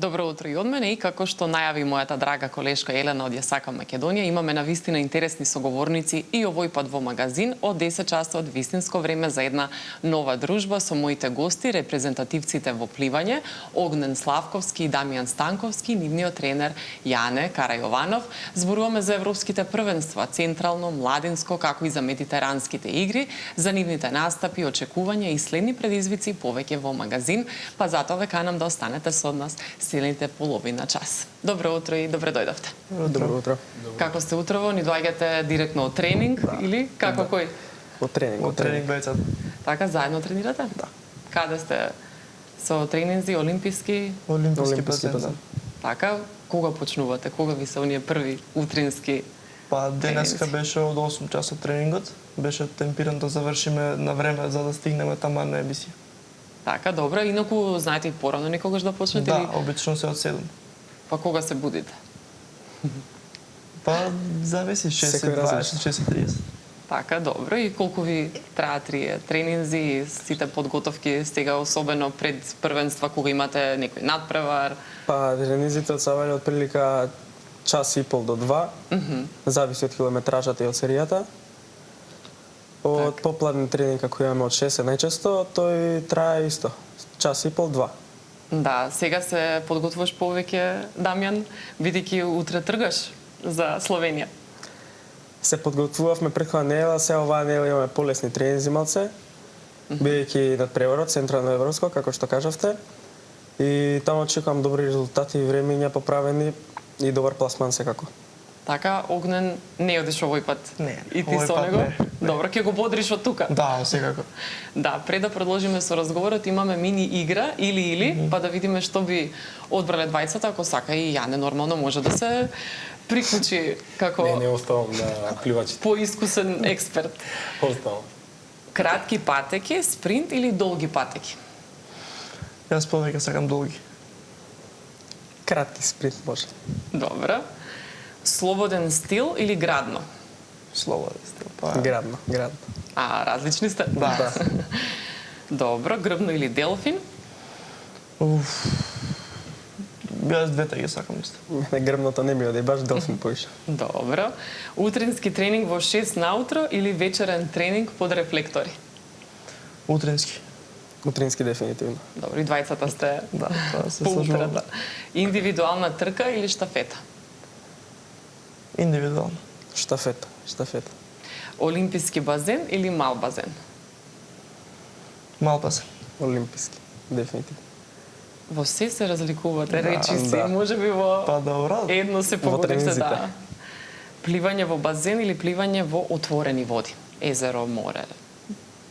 Добро утро и од мене, и како што најави мојата драга колешка Елена од Ја сакам Македонија, имаме навистина интересни соговорници и овој пат во магазин од 10 часот вистинско време за една нова дружба со моите гости, репрезентативците во пливање, Огнен Славковски и Дамјан Станковски, нивниот тренер Јане Карајованов. Зборуваме за европските првенства, централно, младинско, како и за медитеранските игри, за нивните настапи, очекувања и следни предизвици повеќе во магазин, па затоа ве канам да останете со нас следните половина час. Добро утро и добре дојдовте. Добро утро. Како сте утрово? Ни доаѓате директно од тренинг или како кој? Од тренинг. Од тренинг бејцат. Така заедно тренирате? Да. Каде сте со тренинзи олимписки? Олимписки базен. Така, кога почнувате? Кога ви се оние први утрински? Па денеска беше од 8 часот тренингот. Беше темпиран да завршиме на време за да стигнеме тама на емисија. Така, добро. Инаку знаете и порано некогаш да почнете Да, или? обично се од 7. Па кога се будите? Па зависи 6:20, 6:30. Така, добро. И колку ви траат тие тренинзи и сите подготовки сега, особено пред првенства, кога имате некој надпревар? Па тренизите од савање од прилика час и пол до 2. Зависи од километражата и од серијата. Од попладен тренинг како имаме од 6 најчесто, тој трае исто. Час и пол, 2. Да, сега се подготвуваш повеќе, Дамјан, бидејќи утре тргаш за Словенија. Се подготвувавме претходна недела, се оваа недела имаме полесни тренинзи малце, бидејќи надпреварот централно европско, како што кажавте. И таму очекувам добри резултати, времења поправени и добар пласман секако. Така, Огнен, не одиш овој пат? Не, И ти овој со пат него? не. Добро, ќе го бодриш од тука? Да, секако. Да, пред да продолжиме со разговорот, имаме мини игра или, па да видиме што би одбрале двајцата, ако сака и Јане нормално може да се приклучи како Не оставам на пливачите. поискусен експерт. Оставам. Кратки патеки, спринт или долги патеки? Јас повеќе сакам долги. Кратки спринт може. Добро. Слободен стил или градно? Слободен стил. Па Градно. А, различни сте? Да. Добро, грбно или делфин? Уф. Јас двете ги сакам исто. Не, грбното не ми оди, баш делфин поише. Добро. Утрински тренинг во 6 наутро или вечерен тренинг под рефлектори? Утрински. Утрински дефинитивно. Добро, и двајцата сте Да, тоа се по слажувам. утрата. Индивидуална трка или штафета? Индивидуално. Штафета. Олимписки базен или мал базен? Мал пасен. Олимписки, дефинитивно. Во се разликувате, Да, речиси, да. може би во Па добро. едно се погодите, тренинзите. да. Пливање во базен или пливање во отворени води? Езеро, море.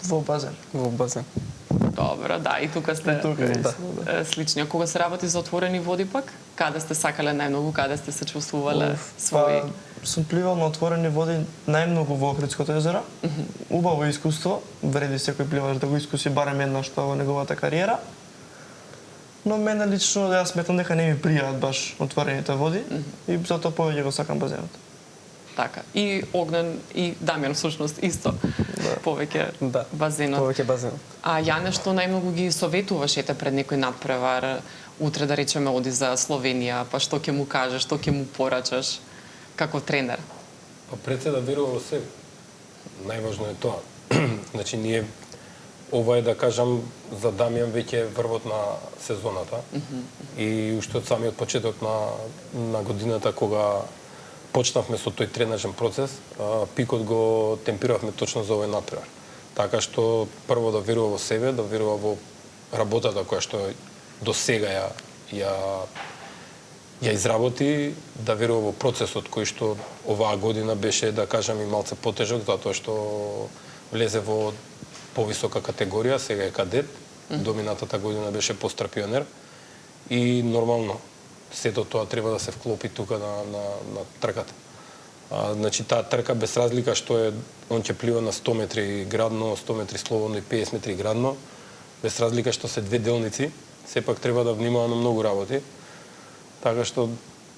Во базен. Во базен. Добро, да, и тука сте Тука е Да. исто, да. слични. А кога се работи за отворени води пак? Каде сте сакале најмногу, каде сте се чувствувале своји? Па, сум пливал на отворени води најмногу во Охридското езеро. Убаво искуство, вреди секој пливач да го искуси барем еднаш тоа во неговата кариера. Но мене лично јас сметам дека не ми пријаат баш отворените води и затоа повеќе го сакам базенот. Така. И Огнен и Дамјан всушност исто. Повеќе Да. базенот. Повеќе базенот. А Јане, што најмногу ги советуваш ете пред некој надпревар, утре да речеме оди за Словенија, па што ќе му кажеш, што ќе му порачаш како тренер? Па пред се да верува во себе. Најважно е тоа. Значи ние ова е да кажам за Дамјан веќе врвот на сезоната. И уште од самиот почеток на годината кога почнавме со тој тренажен процес, пикот го темпиравме точно за овој надпревар. Така што прво да верува во себе, да верува во работата која што до сега ја изработи, да верува во процесот кој што оваа година беше, да кажам, и малце потежок, затоа што влезе во повисока категорија, сега е кадет, доминатата година беше постар пионер и нормално сето тоа треба да се вклопи тука на трката. Значи таа трка без разлика што е он ќе плива на 100 метри градно, 100 метри слободно и 50 метри градно, без разлика што се две делници, сепак треба да внимава на многу работи. Така што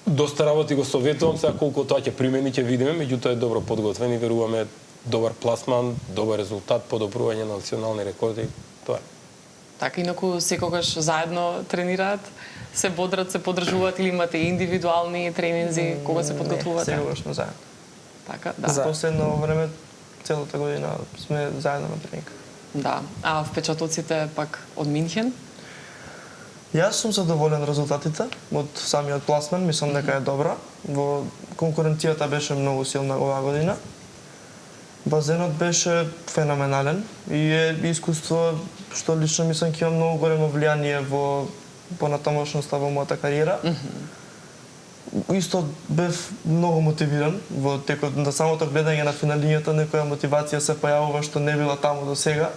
доста работи го советувам, сега колку тоа ќе примени ќе видиме, меѓутоа е добро подготвен и веруваме добар пласман, добар резултат, подобрување на национални рекорди, тоа е. Така, инаку секогаш заедно тренираат, се бодрат, се поддржуваат или имате индивидуални тренинзи кога се подготвувате? Не, секогаш сме заедно. Така, да. За- Последно време, целата година сме заедно на тренинг. Да. А впечатоците пак од Минхен? Јас сум задоволен резултатите од самиот пласман, мислам дека е добра. Во конкуренцијата беше многу силна оваа година. Базенот беше феноменален и е искуство што лично мислам ќе има многу големо влијание во понатамошноста во мојата кариера. Исто бев многу мотивиран во текот на самото гледање на финалињата, некоја мотивација се појавува што не била таму до сега,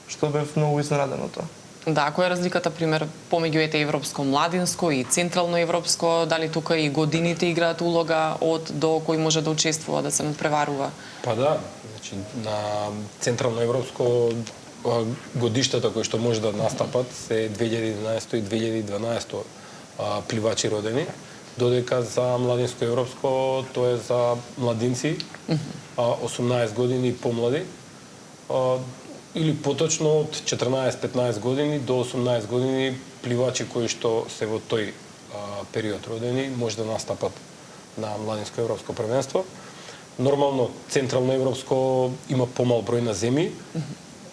што бев многу изненаден од тоа. Да, која е разликата, пример, помеѓу европско младинско и централно европско, дали тука и годините играат улога од до кој може да учествува, да се надпреварува? Па да, значи на централно европско годиштата кои што може да настапат се 2011 и 2012 пливачи родени, додека за младинско европско тоа е за младинци 18 години и помлади, или поточно од 14-15 години до 18 години пливачи кои што се во тој период родени може да настапат на младинско европско првенство. Нормално централно европско има помал број на земји.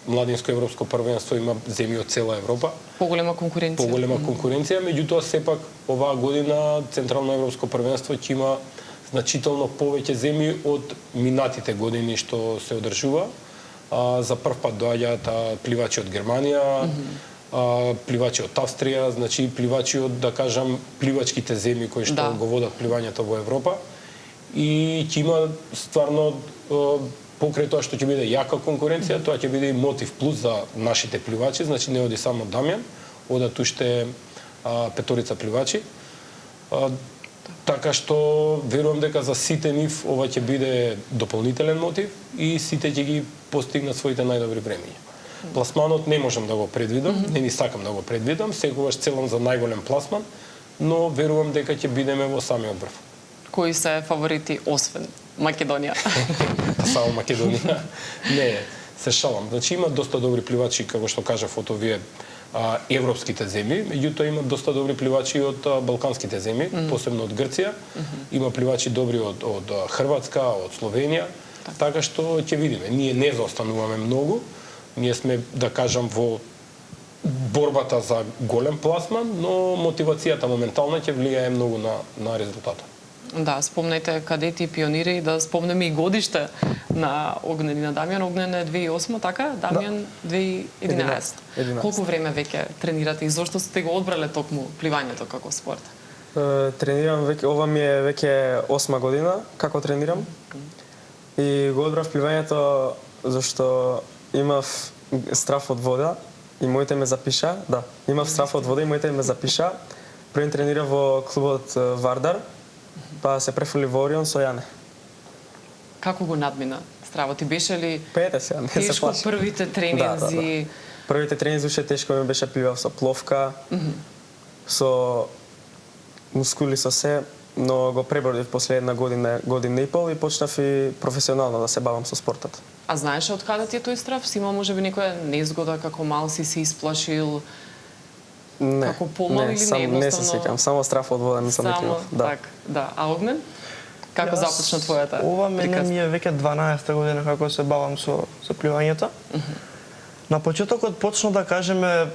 Младинско европско првенство има земји од цела Европа. Поголема конкуренција. Поголема конкуренција, меѓутоа сепак оваа година централно европско првенство ќе има значително повеќе земји од минатите години што се одржува. За прв пат доаѓаат пливачи од Германија, пливачи од Австрија, значи пливачи од, да кажам, пливачките земји кои што го водат пливањето во Европа. И ќе има стварно покрај тоа што ќе биде јака конкуренција, тоа ќе биде и мотив плюс за нашите пливачи, значи не оди само Дамјан, одат уште петорица пливачи. Така што верувам дека за сите нив ова ќе биде дополнителен мотив и сите ќе ги постигнат своите најдобри времиња. Пласманот не можам да го предвидам, не ни сакам да го предвидам, секогаш целам за најголем пласман, но верувам дека ќе бидеме во самиот врв. Кои се фаворити освен Македонија? Само Македонија. Не, се шалам. Значи има доста добри пливачи, како што кажав, од овие европските земји, меѓутоа има доста добри пливачи од балканските земји, посебно од Грција. Има пливачи добри од Хрватска, од Словенија, така што ќе видиме. Ние не заостануваме многу. Ние сме, да кажам, во борбата за голем пласман, но мотивацијата моментално ќе влијае многу на резултатот. Да, спомнете кадети и пионири, да спомнеме и годиште на Огнен и на Дамјан. Огнен е 2008, така? Дамјан 2011. 11. Колку време веќе тренирате и зошто сте го одбрале токму пливањето како спорт? Тренирам веќе, ова ми е веќе 8 година како тренирам. И го одбрав пливањето зашто имав страф од вода и моите ме запиша. Да, имав страф од вода и моите ме запиша. Први тренирав во клубот Вардар, па се префули во Орион со Јане. Како го надмина стравот? Ти беше ли Пеете се, не се тешко плаши. првите тренинзи? Да. Првите тренинзи уште тешко ми беше, пливав со пловка, со мускули, со се, но го пребордив после една година и пол и почнав и професионално да се бавам со спортот. А знаеш од каде ти е тој страв? Си имал можеби некоја незгода како мал си се исплашил? Не, Како помал или не, не се едноставно? сеќам, само страф од вода мислам дека имав. Да. Так, да. А Огнен? Како Јас, започна твојата? Ова мене приказ? ми е веќе 12-та година како се бавам со пливањето. На почетокот почна да кажеме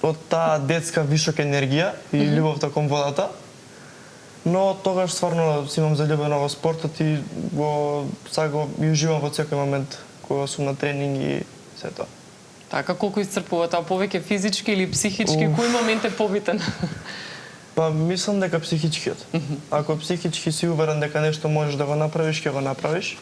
од таа детска вишок енергија и љубовта кон водата. Но тогаш стварно си имам заљубено во спортот и сакам и уживам во секој момент кога сум на тренинг и се тоа. Така, колку исцрпува тоа, повеќе физички или психички, кој момент е побитен? Па мислам дека психичкиот. Ако психички си уверен дека нешто можеш да го направиш, ќе го направиш.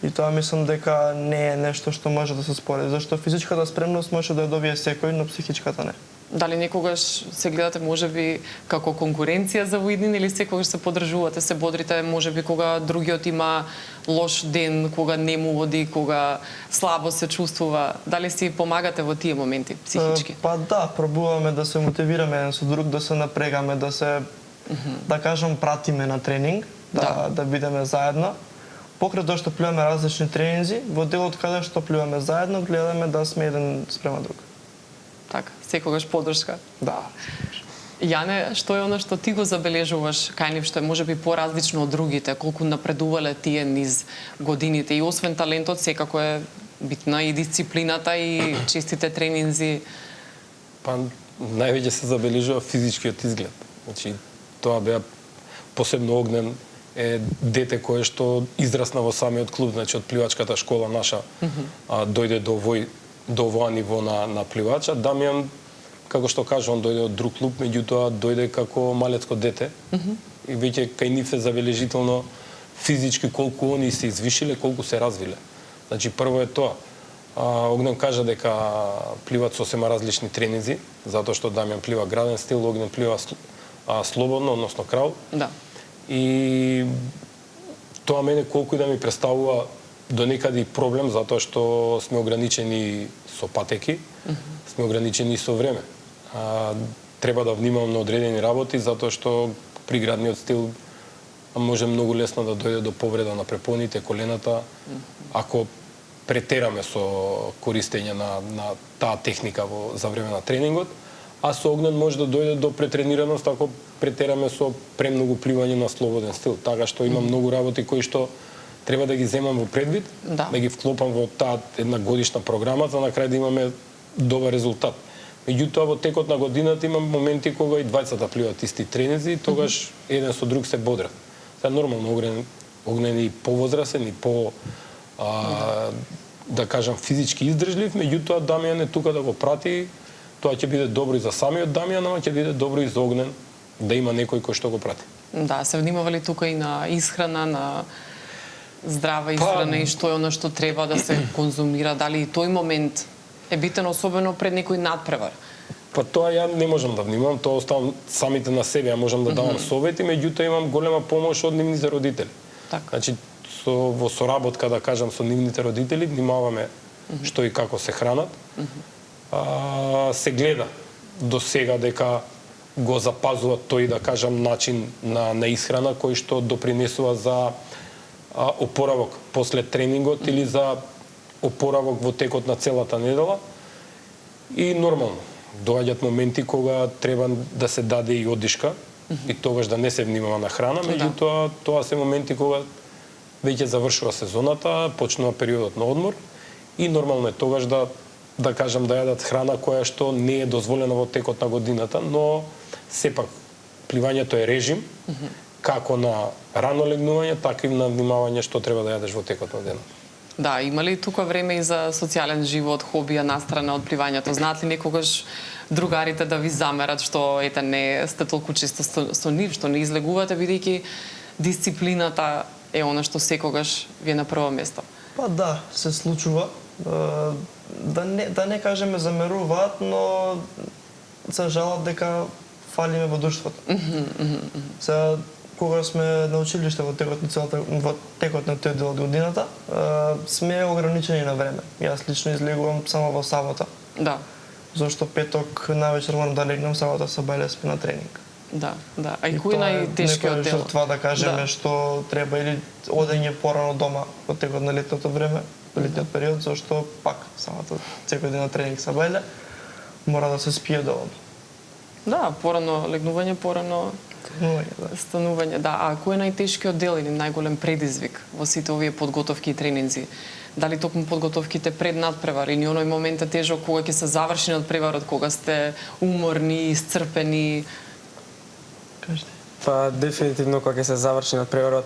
И тоа мислам дека не е нешто што може да се спори, зашто физичката спремност може да ја добие секој, но психичката не. Дали некогаш се гледате можеби како конкуренција за воиднин или секогаш се поддржувате, се бодрите можеби кога другиот има лош ден, кога не му води, кога слабо се чувствува? Дали си помагате во тие моменти психички? Па да, пробуваме да се мотивираме еден со друг, да се напрегаме, да се да кажам пратиме на тренинг, да бидеме заедно. Покрај тоа што пливаме различни тренинзи, во делот каде што пливаме заедно, гледаме да сме еден спрема друг. Така, секогаш поддршка. Да. Јане, што е оно што ти го забележуваш кај нив што е можеби поразлично од другите, колку напредувале тие низ годините и освен талентот секако е битна и дисциплината и честите тренинзи. Па највеќе се забележува физичкиот изглед. Значи тоа беа посебно Огнен е дете кое што израсна во самиот клуб, значи од пливачката школа наша, дојде до овоа ниво на пливача. Дамјан, како што кажа, он дојде од друг клуб, меѓутоа дојде како малецко дете. И веќе кај нив е забележително физички колку они се извишиле, колку се развиле. Значи прво е тоа. Огнен кажа дека пливат сосема различни тренинзи, затоа што Дамјан плива граден стил, Огнен плива слободно, односно краул. Да. И тоа мене колку и да ми представува до некаде и проблем, затоа што сме ограничени со патеки, сме ограничени и со време. Треба да внимавам на одредени работи, затоа што при градниот стил може многу лесно да дојде до повреда на препоните, колената, ако претераме со користење на таа техника за време на тренингот, а со Огнен може да дојде до претренираност ако претераме со премногу пливање на слободен стил. Така што има многу работи кои што треба да ги земам во предвид, да ги вклопам во таа една годишна програма, за на крај да имаме добар резултат. Меѓутоа, во текот на годината има моменти кога и двајцата пливаат исти тренинзи и тогаш еден со друг се бодрат. Сега нормално Огнен и повозрасен и да кажам физички издржлив, меѓутоа Дамјан е тука да го прати. Тоа ќе биде добро и за самиот Дамјан, ама ќе биде добро и за Огнен да има некој кој што го прати. Да, се внимавали тука и на исхрана, на здрава исхрана и што е оно што треба да се конзумира, дали и тој момент е битен, особено пред некој надпревар? Па тоа ја не можам да внимавам, тоа оставам самите на себе, ја можам да давам совети, меѓутоа имам голема помош од нивните родители. Така. Значи, во соработка, да кажам, со нивните родители, внимаваме што и како се хранат. Се гледа до сега дека го запазува тој, да кажам, начин на исхрана кој што допринесува за опоравок после тренингот или за опоравок во текот на целата недела. И нормално, доаѓаат моменти кога треба да се даде и одишка и тогаш да не се внимава на храна, меѓутоа тоа се моменти кога веќе завршува сезоната, почнува периодот на одмор и нормално е тогаш да кажам да јадат храна која што не е дозволена во текот на годината, но сепак пливањето е режим, како на рано легнување, така и на внимавање што треба да јадеш во текот на денот. Да, има ли тука време и за социјален живот, хобија настрана од пливањето? Знаат ли некогаш другарите да ви замерат што ете не сте толку често со нив, што не излегувате, бидејќи дисциплината е она што секогаш ви е на прво место? Па да, се случува. Да не кажеме замеруваат, но се жалат дека фалиме во друштвото. Сега, кога сме на училиште во текот на тој дел од годината, сме ограничени на време. Јас лично излегувам само во сабота. Да. Зашто петок навечер морам да легнам, сабота сабајле сме на тренинг. Да, да. А и кој најтешкиот дел? Това да кажеме што треба или одење порано дома во текот на летното време, летниот период, зашто пак самата секој ден на тренинг сабајле мора да се спие доволно. Да, порано легнување, порано станување. Да, а кој е најтешкиот дел или најголем предизвик во сите овие подготовки и тренинзи? Дали токму подготовките пред надпревар или оној момент е тежок кога ќе се заврши надпреварот, кога сте уморни, исцрпени? Кажете. Па дефинитивно кога ќе се заврши надпреварот,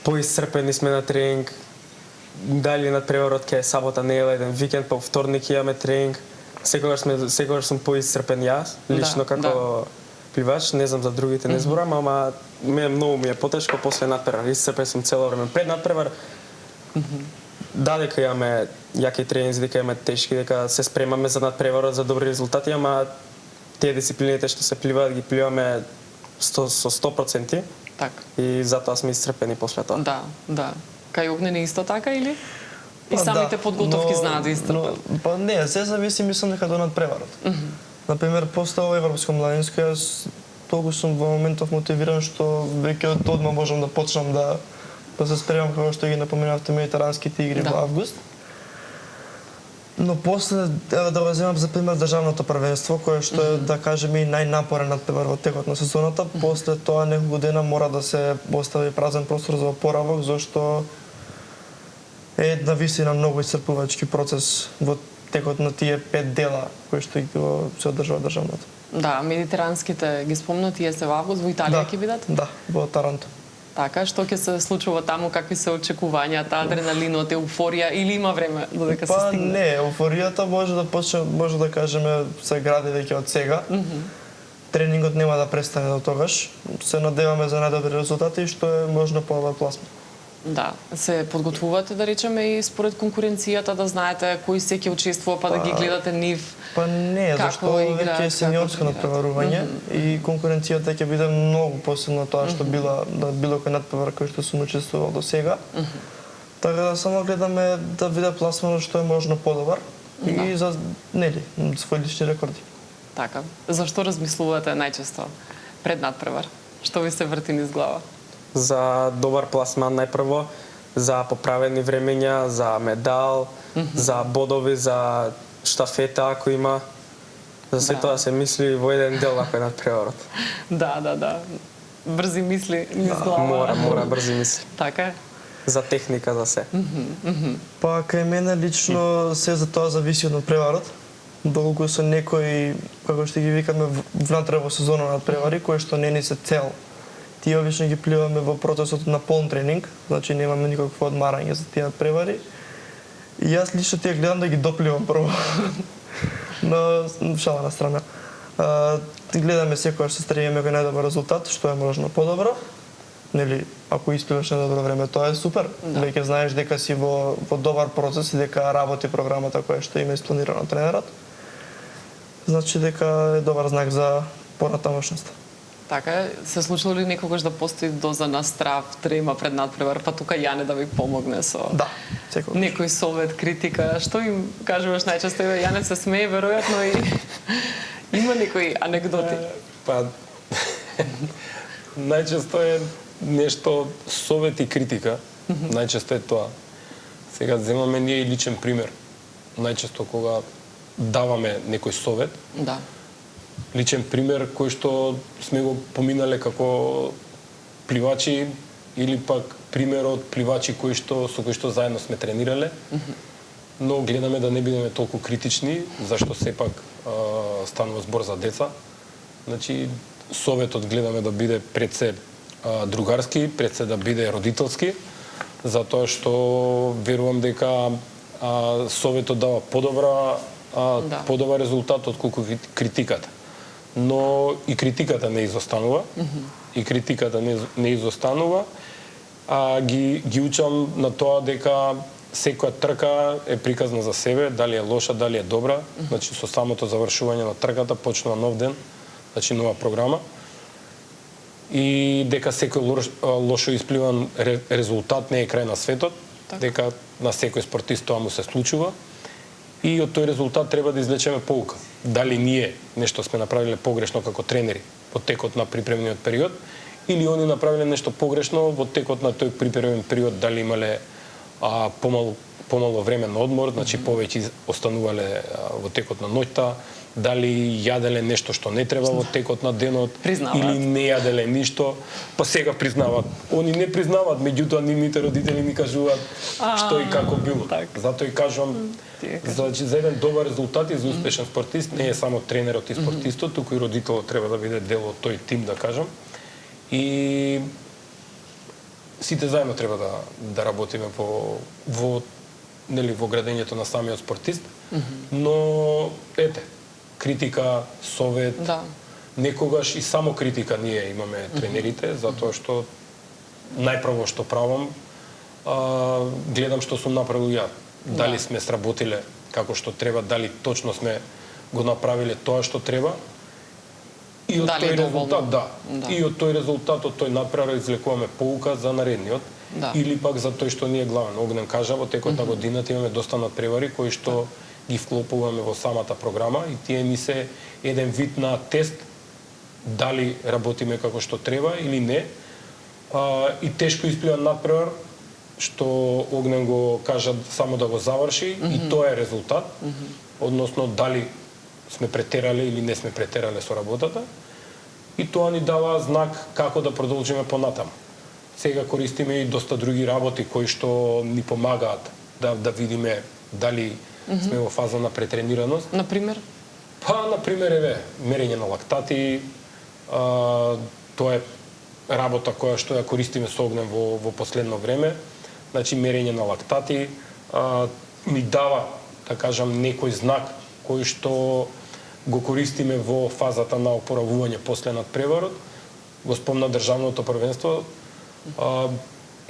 поисцрпени сме на тренинг. Дали надпреварот ќе е сабота, недела, еден викенд, па вторник имаме тренинг. Секогаш сум поисцрпен јас, лично како пливач, не знам за другите не зборам, ама многу ми е потешко после надпревар. Исцрпен сум цело време пред надпревар. Да, дека имаме јаки тренинзи, дека имаме тешки, дека се спремаме за надпреварот за добри резултати, ама тие дисциплините што се пливаат ги пливаме со 100%. Така. И затоа сме исцрпени после тоа. Да, да. Кај Огнен е исто така или? И самите подготовки знаат да изтрпат? Па не, се зависи, мислам дека до надпреварот. Например, после ова европско младинско, јас толку сум во моментов мотивиран што веќе од одма можам да почнам да се спремам, како што ги напоменавте, медитеранските игри во август. Но после, да го земам за пример државното првенство, кое што е, да кажеме, и најнапорен надпревар во текот на сезоната, после тоа неколку дена мора да се остави празен простор за опоравок, зашто е навистина многу исцрпувачки процес во текот на тие 5 дела кои што го се одржува државното. Да, медитеранските ги спомна, тие се во август, во Италија ќе бидат? Да, во Таранто. Така, што ќе се случува таму, какви се очекувањата, адреналинот, еуфорија или има време додека се стигне? Па не, еуфоријата може да почне, може да кажеме, се гради веќе од сега. Тренингот нема да престане до тогаш. Се надеваме за најдобри резултати и што е можно по-добар пласман. Да, се подготвувате, да речеме, и според конкуренцијата, да знаете кој се ќе учествува, па да ги гледате нив. Па не, зашто веќе е сениорско надпреварување и конкуренцијата ќе биде многу посилна тоа што била на било кој надпревар кој што сум учествувал до сега. Така да само гледаме да биде пласмано што е можно подобар и за нели свои лични рекорди. Така. Зашто размислувате најчесто пред надпревар? Што ви се врти низ глава? За добар пласман најпрво, за поправени времења, за медал, за бодови, за штафета ако има. За се тоа се мисли во еден дел ако е надпреварот. Да. Брзи мисли низ глава. Мора брзи мисли. Така е. За техника, за се. Па кај мене лично се за тоа зависи од надпреварот. Доколку се некои, како што ги викаме, внатре во сезона надпревари, кои што не ни се цел. Тие обично ги пливаме во процесот на полн тренинг, значи немаме никакво одмарање за тие надпревари. И јас лично тие гледам да ги допливам прво. Но шала на страна. Гледаме секојаш се стремиме кај најдобар резултат, што е можно подобро. Нели, ако испливаш на добро време, тоа е супер. Веќе знаеш дека си во добар процес и дека работи програмата која што има испланирано тренерот. Значи дека е добар знак за понатамошноста. Така е, се случило ли некогаш да постои доза на страв, трема пред надпревар, па тука Јане да ви помогне со секогаш. Некој совет, критика? Што им кажуваш најчесто? Јане се смее веројатно и има некои анегдоти. Па најчесто е нешто совет и критика. Најчесто е тоа. Сега земаме ние и личен пример. Најчесто кога даваме некој совет, Да. личен пример кој што сме го поминале како пливачи или пак пример од пливачи со кои што заедно сме тренирале. Но гледаме да не бидеме толку критични, зашто сепак станува збор за деца. Значи советот гледаме да биде пред се другарски, пред се да биде родителски, затоа што верувам дека советот дава подобар резултат отколку критиката. Но и критиката не изостанува. И критиката не изостанува. Ги учам на тоа дека секоја трка е приказна за себе, дали е лоша, дали е добра. Значи со самото завршување на трката почнува нов ден, значи нова програма. И дека секој лошо испливан резултат не е крај на светот, дека на секој спортист тоа му се случува. И од тој резултат треба да извлечеме поука. Дали ние нешто сме направиле погрешно како тренери во текот на припремниот период, или они направиле нешто погрешно во текот на тој припремен период, дали имале помало време на одмор, значи повеќе останувале во текот на ноќта, дали јаделе нешто што не треба во текот на денот, или не јаделе ништо, па сега признаваат. Они не признаваат, меѓутоа нивните родители ни кажуваат што и како било. Затоа и кажувам, за еден добар резултат и за успешен спортист не е само тренерот и спортистот, туку и родителот треба да биде дел од тој тим, да кажам. И сите заедно треба да работиме во градењето на самиот спортист. Но ете, критика, совет, некогаш и само критика ние имаме тренерите, затоа што најпрво што правам, гледам што сум направил ја. Дали сме сработиле како што треба, дали точно сме го направиле тоа што треба. И од тој резултат, и од тој резултат, од тој надпревар извлекуваме поука за наредниот. Или пак за тој што ни е главен. Огнен кажа, во текот на годината имаме доста надпревари кои што ги вклопуваме во самата програма и тие ни се еден вид на тест дали работиме како што треба или не. И тешко испливан надпревар што Огнен го кажа само да го заврши и тоа е резултат, односно дали сме претерале или не сме претерале со работата. И тоа ни дава знак како да продолжиме понатаму. Сега користиме и доста други работи кои што ни помагаат да видиме дали сме во фаза на претренираност. Например? Па, например, мерење на лактати, тоа е работа која што ја користиме со Огнен во последно време. Значи, мерење на лактати ми дава, да кажам, некој знак кој што го користиме во фазата на опоравување после надпреварот. Го спомна државното првенство.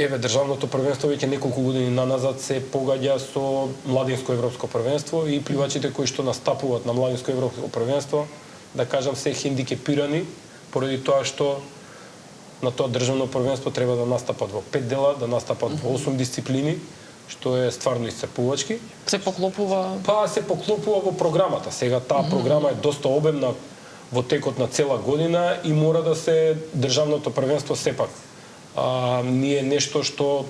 Државното првенство веќе неколку години наназад се погаѓа со младинско европско првенство и пливачите кои што настапуваат на младинско европско првенство, да кажам, се хендикепирани поради тоа што на тоа државно првенство треба да настапат во 5 дела, да настапат во 8 дисциплини, што е стварно исцрпувачки. Се поклопува? Па се поклопува во програмата. Сега таа програма е доста обемна во текот на цела година и мора да се државното првенство сепак ние нешто што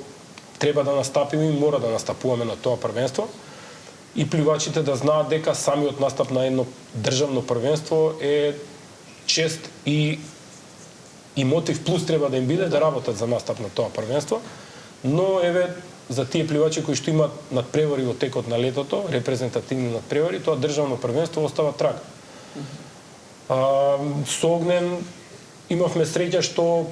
треба да настапиме и мора да настапуваме на тоа првенство. И пливачите да знаат дека самиот настап на едно државно првенство е чест и мотив плюс треба да им биде да работат за настап на тоа првенство. Но за тие пливачи кои што имаат надпревари во текот на летото, репрезентативни надпревари, тоа државно првенство остава трага. Со Огнен имавме среќа што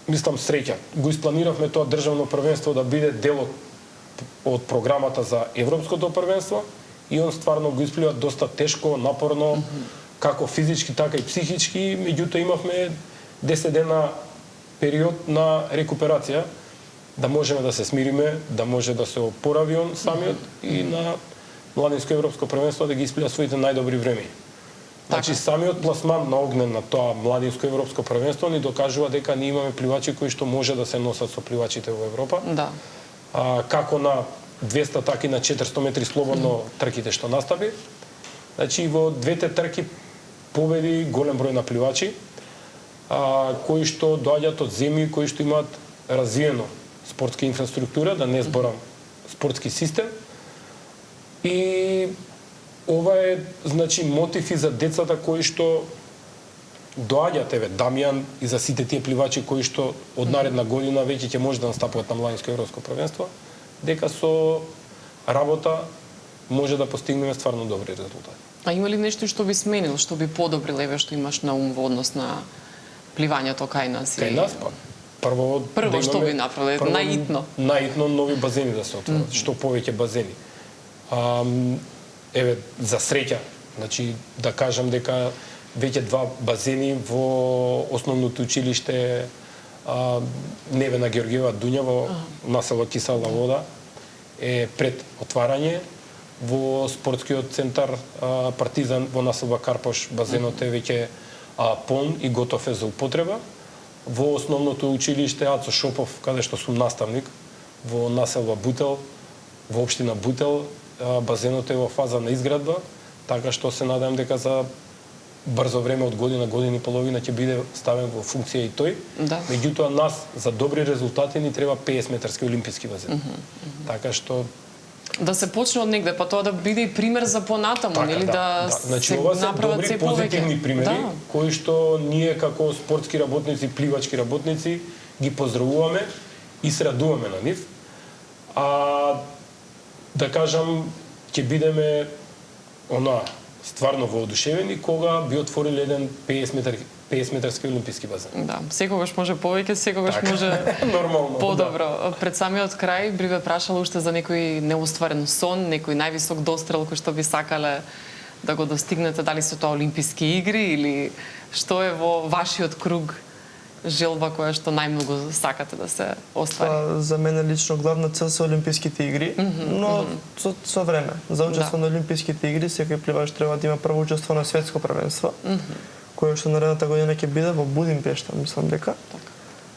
среќа. Го испланиравме тоа државно првенство да биде дел од програмата за европското првенство и он стварно го исплива доста тешко, напорно, како физички, така и психички, меѓутоа имавме 10 дена период на рекуперација, да можеме да се смириме, да може да се опорави он самиот и на младинско европско првенство да ги исплива своите најдобри времења. Значи, самиот пласман на Огнен на тоа младинско европско првенство ни докажува дека ние имаме пливачи кои што може да се носат со пливачите во Европа. Да. Како на 200, така и на 400 метри слободно трките што настапи. Значи, во двете трки победи голем број на пливачи, кои што доаѓаат од земји кои што имаат развиено спортска инфраструктура, да не зборам спортски систем. И ова е, значи, мотив и за децата кои што доаѓаат, Дамјан, и за сите тие пливачи кои што од наредна година веќе ќе може да настапуваат на младинско европско првенство, дека со работа може да постигнеме стварно добри резултати. А има ли нешто што би сменил, што би подобрил, што имаш на ум во однос на пливањето кај нас? Кај нас, па, прво да што би направиле, наитно? Наитно нови базени да се отворат, што повеќе базени. За среќа, значи, да кажам дека веќе 2 базени во основното училиште Невена Георгиева Дуња во насело Кисела вода е пред отварање. Во спортскиот центар Партизан во населба Карпош базенот е веќе полн и готов е за употреба. Во основното училиште Ацо Шопов, каде што сум наставник, во населба Бутел, во општина Бутел, базенот е во фаза на изградба, така што се надевам дека за брзо време од година и половина ќе биде ставен во функција и тој. Да. Меѓутоа нас за добри резултати ни треба 50 метарски олимписки базен. Така што да се почне од негде, па тоа да биде и пример за понатаму, нели да значи, се ова се направат добри се повеќе позитивни примери кои што ние како спортски работници, пливачки работници ги поздравуваме и се радуваме на нив. Да кажам, ќе бидеме стварно воодушевени кога би отворили еден 50 метарски олимписки базен. Да, секогаш може повеќе, секогаш може нормално, подобро. Пред самиот крај би ве прашала уште за некој неостварен сон, некој највисок дострел кој што би сакале да го достигнете, дали се тоа олимписки игри или што е во вашиот круг желба која што најмногу сакате да се оствари? За мене лично главна цел се олимписките игри, но со време. За учество на олимписките игри секој пливач треба да има прво учество на светско првенство, кое што наредната година ќе биде во Будимпешта, мислам дека.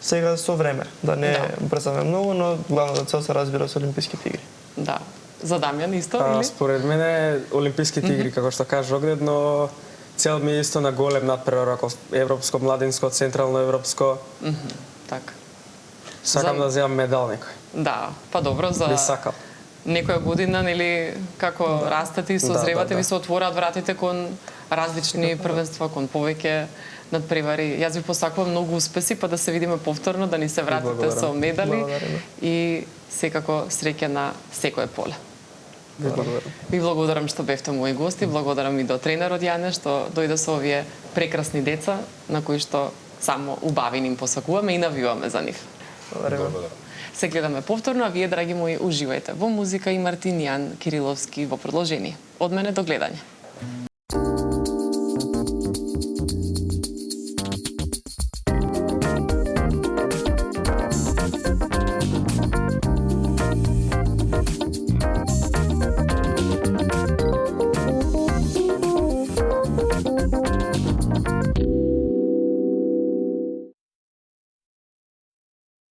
Сега со време, да не брзаме многу, но главната цел се разбира со олимписките игри. Да. За Дамјан исто или? Според мене олимписките игри, како што кажа Огнен, но цел ми е исто на голем надпревар, ако европско, младинско, централно европско. Така. Сакам За- да земам медал некој. Да, па добро за Би сакал. некоја година, нели, како растете и созревате, ви се отвораат вратите кон различни првенства, кон повеќе надпревари. Јас ви посакувам многу успеси, па да се видиме повторно, да ни се вратите благодарам. со медали Благодариме. и секако среќа на секое поле. Ви благодарам. Ви благодарам што бевте мои гости, благодарам и до тренерот Јане што дојде со овие прекрасни деца на кои што само убави им посакуваме и навиваме за нив. Благодарам. Се гледаме повторно, а вие, драги мои, уживајте во музика и Мартин Јан Кириловски во продолжение. Од мене до гледање.